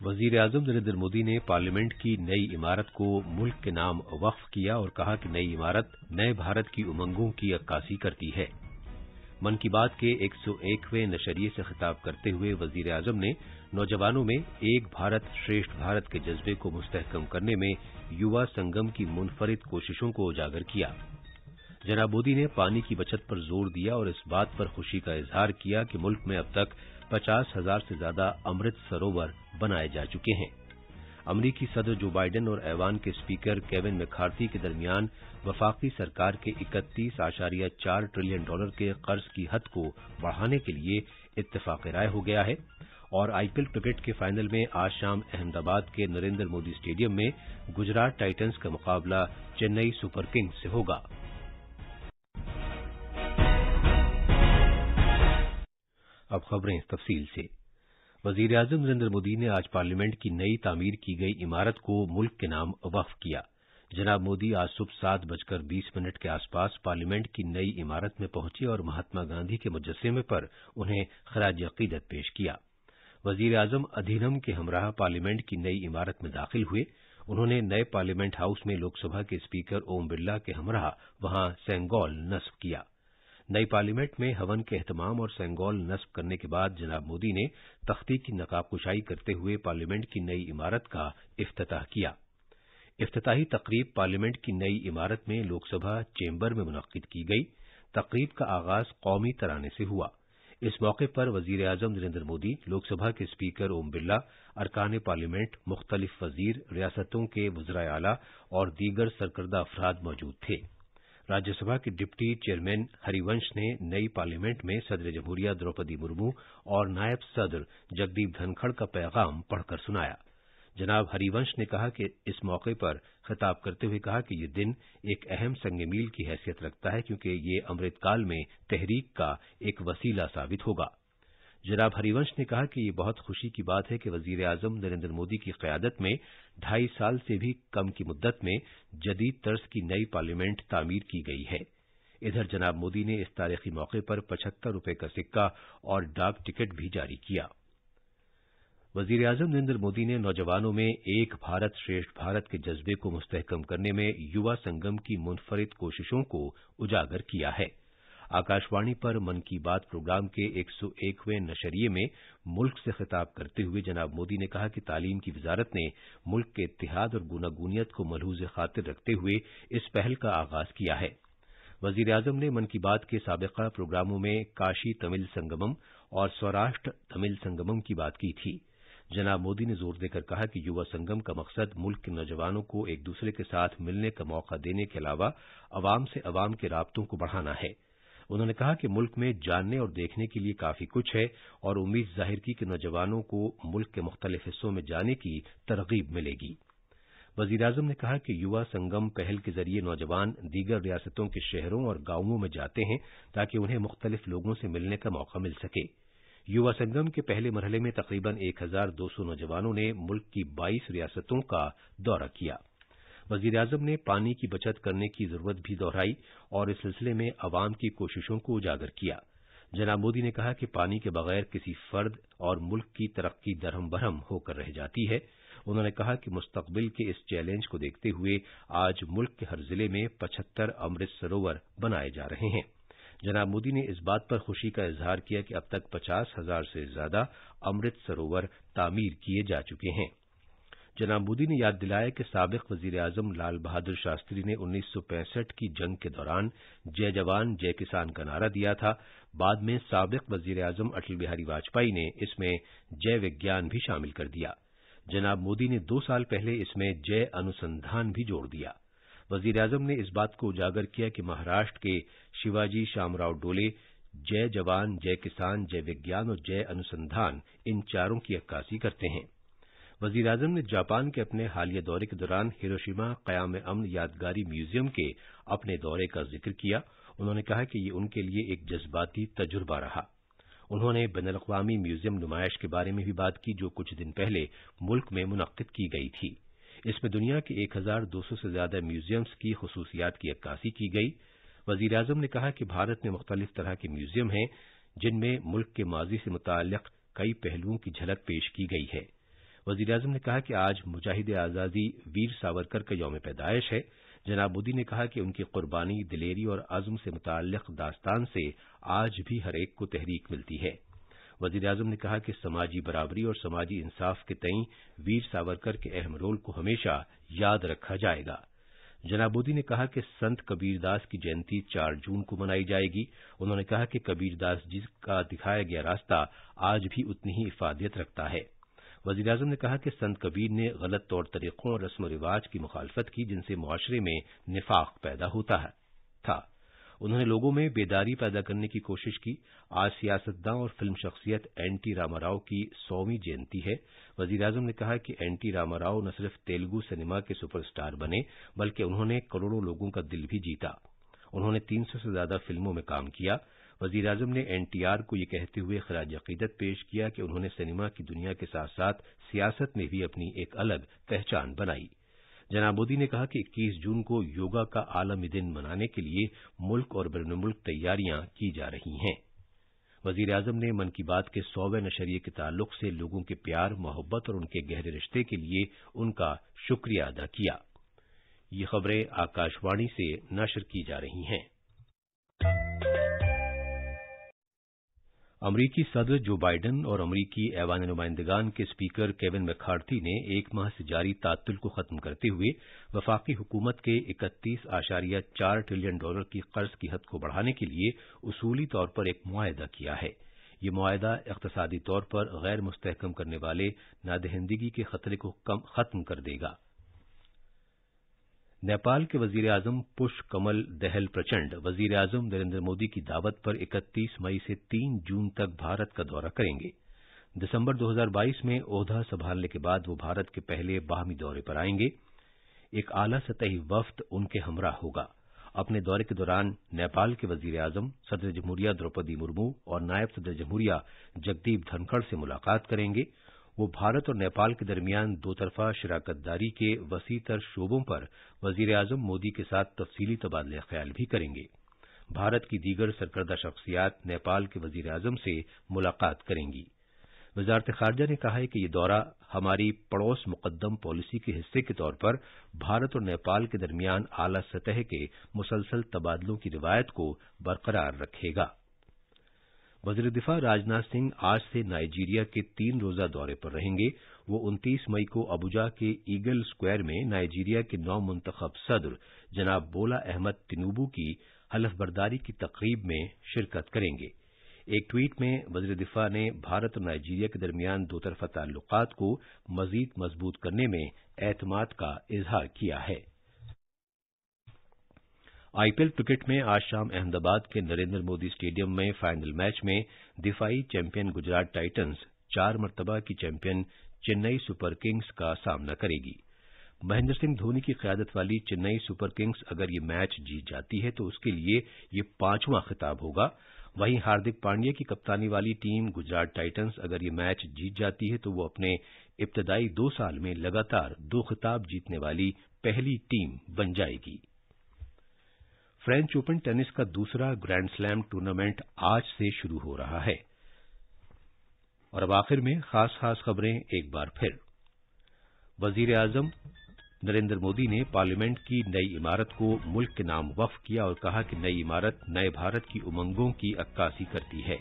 वजीर आजम नरेंद्र मोदी ने पार्लियामेंट की नई इमारत को मुल्क के नाम वक्फ किया और कहा कि नई इमारत नए भारत की उमंगों की अक्कासी करती है। मन की बात के 101वें नशरिये से खिताब करते हुए वजीर आजम ने नौजवानों में एक भारत श्रेष्ठ भारत के जज्बे को मुस्तहकम करने में युवा संगम की मुनफरिद कोशिशों को उजागर किया। जनाब मोदी ने पानी की बचत पर जोर दिया और इस बात पर खुशी का इजहार किया कि मुल्क में अब तक 50,000 से ज्यादा अमृत सरोवर बनाए जा चुके हैं। अमरीकी सदर जो बाइडेन और ऐवान के स्पीकर केविन मैकार्थी के दरमियान वफाकी सरकार के 31.4 ट्रिलियन डॉलर के कर्ज की हद को बढ़ाने के लिए इत्तेफाक राय हो गया है और आईपीएल क्रिकेट के फाइनल में आज शाम अहमदाबाद के नरेंद्र मोदी स्टेडियम में गुजरात टाइटंस का मुकाबला चेन्नई सुपर किंग्स से होगा। अब खबरें तफसील से। वजीर आजम नरेंद्र मोदी ने आज पार्लियामेंट की नई तामीर की गई इमारत को मुल्क के नाम वक्फ किया। जनाब मोदी आज सुबह 7:20 के आसपास पार्लियामेंट की नई इमारत में पहुंचे और महात्मा गांधी के मुजस्समे पर उन्हें खराज अकीदत पेश किया। वजीर आजम अधिनम के हमराह पार्लियामेंट की नई इमारत में दाखिल हुए। उन्होंने नए पार्लियामेंट हाउस में लोकसभा के स्पीकर ओम बिरला के हमराह वहां सेंगोल नस्ब किया। नई पार्लियामेंट में हवन के एहतमाम और सेंगोल नस्ब करने के बाद जनाब मोदी ने तख्ती की नकाबकुशाई करते हुए पार्लियामेंट की नई इमारत का इफ्तिताह किया। इफ्तिताही तकरीब पार्लियामेंट की नई इमारत में लोकसभा चेम्बर में मुनक्किद की गई। तकरीब का आगाज कौमी तराने से हुआ। इस मौके पर वजीर आजम नरेंद्र मोदी, लोकसभा के स्पीकर ओम बिरला, अरकान पार्लियामेंट, मुख्तलिफ वजीर, रियासतों के वज़राए आला और दीगर सरकर्दा अफराद मौजूद थे। राज्यसभा के डिप्टी चेयरमैन हरिवंश ने नई पार्लियामेंट में सदर जमहूरिया द्रौपदी मुर्मू और नायब सदर जगदीप धनखड़ का पैगाम पढ़कर सुनाया। जनाब हरिवंश ने कहा कि इस मौके पर खिताब करते हुए कहा कि यह दिन एक अहम संग-ए-मील की हैसियत रखता है क्योंकि ये अमृतकाल में तहरीक का एक वसीला साबित होगा। जनाब हरिवंश ने कहा कि ये बहुत खुशी की बात है कि वजीर आजम नरेंद्र मोदी की क़यादत में 2.5 साल से भी कम की मुद्दत में जदीद तर्ज की नई पार्लियामेंट तामीर की गई है। इधर जनाब मोदी ने इस तारीखी मौके पर 75 रुपए का सिक्का और डाक टिकट भी जारी किया। वजीर आजम नरेंद्र मोदी ने नौजवानों में एक भारत श्रेष्ठ भारत के जज्बे को मुस्तहकम करने में युवा संगम की मुनफरिद कोशिशों को उजागर किया है। आकाशवाणी पर मन की बात प्रोग्राम के 101वें नशरिये में मुल्क से खिताब करते हुए जनाब मोदी ने कहा कि तालीम की वजारत ने मुल्क के इत्तेहाद और गूनागूनियत को मलहूज़ खातिर रखते हुए इस पहल का आगाज किया है। वजीर आजम ने मन की बात के साबिका प्रोग्रामों में काशी तमिल संगमम और सौराष्ट्र तमिल संगमम की बात की थी। जनाब मोदी ने जोर देकर कहा कि युवा संगम का मकसद मुल्क के नौजवानों को एक दूसरे के साथ मिलने का मौका देने के अलावा अवाम से अवाम के राब्तों को बढ़ाना है। उन्होंने कहा कि मुल्क में जानने और देखने के लिए काफी कुछ है और उम्मीद जाहिर की कि नौजवानों को मुल्क के मुख्तलिफ हिस्सों में जाने की तरगीब मिलेगी। वजीर आजम ने कहा कि युवा संगम पहल के जरिए नौजवान दीगर रियासतों के शहरों और गांवों में जाते हैं ताकि उन्हें मुख्तलिफ लोगों से मिलने का मौका मिल सके। युवा संगम के पहले मरहले में तकरीबन 1,200 नौजवानों ने मुल्क की 22 रियासतों का दौरा किया। वजीर आजम ने पानी की बचत करने की जरूरत भी दोहराई और इस सिलसिले में अवाम की कोशिशों को उजागर किया। जनाब मोदी ने कहा कि पानी के बगैर किसी फर्द और मुल्क की तरक्की दरहम बरहम होकर रह जाती है। उन्होंने कहा कि मुस्तकबिल के इस चैलेंज को देखते हुए आज मुल्क के हर जिले में 75 अमृत सरोवर बनाए जा रहे हैं। जनाब मोदी ने इस बात पर खुशी का इजहार किया कि अब तक 50,000 से ज्यादा अमृत सरोवर तामीर किए जा चुके हैं। जनाब मोदी ने याद दिलाया कि साबिक वजीर आजम लाल बहादुर शास्त्री ने 1965 की जंग के दौरान जय जवान जय किसान का नारा दिया था। बाद में साबिक वजीर आजम अटल बिहारी वाजपेयी ने इसमें जय विज्ञान भी शामिल कर दिया। जनाब मोदी ने 2 साल पहले इसमें जय अनुसंधान भी जोड़ दिया। वजीर आजम ने इस बात को उजागर किया कि महाराष्ट्र के शिवाजी शामराव डोले जय जवान जय किसान जय विज्ञान और जय अनुसंधान इन चारों की अक्कासी करते हैं। वजीर आजम ने जापान के अपने हालिया दौरे के दौरान हिरोशिमा क़याम अमन यादगारी म्यूजियम के अपने दौरे का जिक्र किया। उन्होंने कहा कि ये उनके लिए एक जज्बाती तजुर्बा रहा। उन्होंने बैनुल-अक़वामी म्यूजियम नुमाइश के बारे में भी बात की जो कुछ दिन पहले मुल्क में मुनक्किद की गई थी। इसमें दुनिया के 1,200 से ज्यादा म्यूजियम्स की खुसूसियात की अक्कासी की गई। वजीर आजम ने कहा कि भारत में मुख्तलिफ तरह के म्यूजियम हैं जिनमें मुल्क के माजी से मुताल्लिक कई पहलुओं की झलक पेश की गई है। वजीर-ए-आज़म ने कहा कि आज मुजाहिद आज़ादी वीर सावरकर का यौम पैदाइश है। जनाब मोदी ने कहा कि उनकी कुर्बानी, दिलेरी और अज़्म से मुताल्लिक़ दास्तान से आज भी हर एक को तहरीक मिलती है। वज़ीर-ए-आज़म ने कहा कि समाजी बराबरी और समाजी इंसाफ के तईं वीर सावरकर के अहम रोल को हमेशा याद रखा जाएगा। जनाब मोदी ने कहा कि संत कबीरदास की जयंती 4 जून को मनाई जाएगी। उन्होंने कहा कि कबीरदास जी का दिखाया गया रास्ता आज भी उतनी ही इफादियत रखता है। वज़ीर-ए-आज़म ने कहा कि संत कबीर ने गलत तौर तरीकों और रस्म रिवाज की मुखालफत की, जिनसे मुआशरे में निफाक पैदा होता था। उन्होंने लोगों में बेदारी पैदा करने की कोशिश की। आज सियासतदां और फिल्म शख्सियत एन.टी. रामाराव की 100वीं जयंती है। वज़ीर-ए-आज़म ने कहा कि एन.टी. रामाराव न सिर्फ तेलुगु सिनेमा के सुपरस्टार बने, बल्कि उन्होंने करोड़ों लोगों का दिल भी जीता। उन्होंने 300 से ज्यादा फिल्मों में काम किया। वज़ीर-ए-आज़म ने एनटीआर को ये कहते हुए खराज अकीदत पेश किया कि उन्होंने सिनेमा की दुनिया के साथ साथ सियासत में भी अपनी एक अलग पहचान बनाई। जनाब मोदी ने कहा कि 21 जून को योगा का आलमी दिन मनाने के लिए मुल्क और बैरून मुल्क तैयारियां की जा रही हैं। वज़ीर-ए-आज़म ने मन की बात के 100वें नशरिये के ताल्लुक से लोगों के प्यार, मोहब्बत और उनके गहरे रिश्ते के लिए उनका शुक्रिया अदा किया। ये खबरें आकाशवाणी से नशर की जा रही हैं। अमरीकी सदर जो बाइडन और अमरीकी ऐवान नुमाइंदगान के स्पीकर केविन मैकार्थी ने 1 माह से जारी तातुल को खत्म करते हुए वफाकी हुकूमत के 31.4 ट्रिलियन डॉलर की कर्ज की हद को बढ़ाने के लिए उसूली तौर पर एक मुआहदा किया है। ये मुआहदा इक़्तिसादी तौर पर गैर मुस्तहकम करने वाले नादहिंदगी के खतरे को खत्म कर देगा। नेपाल के वज़ीर-ए-आज़म पुष्पकमल दहल प्रचंड वज़ीर-ए-आज़म नरेंद्र मोदी की दावत पर 31 मई से 3 जून तक भारत का दौरा करेंगे। दिसंबर 2022 में ओहदा संभालने के बाद वो भारत के पहले बाहमी दौरे पर आएंगे। एक आला सतही वफ्द उनके हमरा होगा। अपने दौरे के दौरान नेपाल के वज़ीर-ए-आज़म सदर जमहूरिया द्रौपदी मुर्मू और नायब सदर जमहूरिया जगदीप धनखड़ से मुलाकात करेंगे। वो भारत और नेपाल के दरमियान दोतरफा शराकतदारी के वसीतर शोबों पर वज़ीर-ए-आज़म मोदी के साथ तफसीली तबादला ख्याल भी करेंगे। भारत की दीगर सरकर्दा शख्सियात नेपाल के वज़ीर-ए-आज़म से मुलाकात करेंगी। वज़ारत ख़ारजा ने कहा है कि ये दौरा हमारी पड़ोस मुक़द्दम पॉलिसी के हिस्से के तौर पर भारत और नेपाल के दरमियान आला सतह के मुसलसल तबादलों की रिवायत को बरकरार रखेगा। वज़ीर दिफा राजनाथ सिंह आज से नाइजीरिया के 3 रोज़ा दौरे पर रहेंगे। वो 29 मई को अबुजा के ईगल स्क्वायर में नाइजीरिया के नौ मुंतखब सदर जनाब बोला अहमद तिनुबू की हलफबरदारी की तकरीब में शिरकत करेंगे। एक ट्वीट में वज़ीर दिफा ने भारत और नाइजीरिया के दरमियान दोतरफा ताल्लुकात को मज़ीद मजबूत करने में एतमाद का इजहार किया है। आईपीएल क्रिकेट में आज शाम अहमदाबाद के नरेंद्र मोदी स्टेडियम में फाइनल मैच में दिफाई चैंपियन गुजरात टाइटंस 4 मरतबा की चैंपियन चेन्नई सुपर किंग्स का सामना करेगी। महेंद्र सिंह धोनी की क़यादत वाली चेन्नई सुपर किंग्स अगर ये मैच जीत जाती है तो उसके लिए ये 5वां खिताब होगा। वहीं हार्दिक पांड्या की कप्तानी वाली टीम गुजरात टाइटंस अगर ये मैच जीत जाती है तो वो अपने इब्तदाई 2 साल में लगातार 2 खिताब जीतने वाली पहली टीम बन जाएगी। फ्रेंच ओपन टेनिस का दूसरा ग्रैंड स्लैम टूर्नामेंट आज से शुरू हो रहा है। और अब आखिर में खास खबरें एक बार फिर। वज़ीर-ए-आज़म नरेंद्र मोदी ने पार्लियामेंट की नई इमारत को मुल्क के नाम वक्फ किया और कहा कि नई इमारत नए भारत की उमंगों की अक्कासी करती है।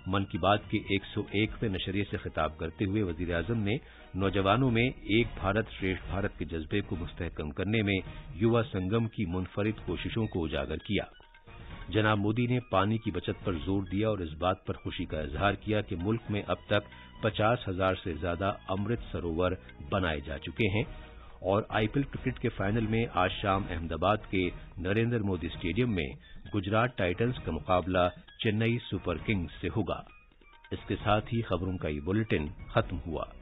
मन की बात के 101वें नशरिये से खिताब करते हुए वज़ीर-ए-आज़म ने नौजवानों में एक भारत श्रेष्ठ भारत के जज्बे को मुस्तहकम करने में युवा संगम की मुनफरिद कोशिशों को उजागर किया। जनाब मोदी ने पानी की बचत पर जोर दिया और इस बात पर खुशी का इजहार किया कि मुल्क में अब तक 50,000 से ज्यादा अमृत सरोवर बनाए जा चुके हैं। और आईपीएल क्रिकेट के फाइनल में आज शाम अहमदाबाद के नरेंद्र मोदी स्टेडियम में गुजरात टाइटंस का मुकाबला चेन्नई सुपर किंग्स से होगा। इसके साथ ही खबरों का ये बुलेटिन खत्म हुआ।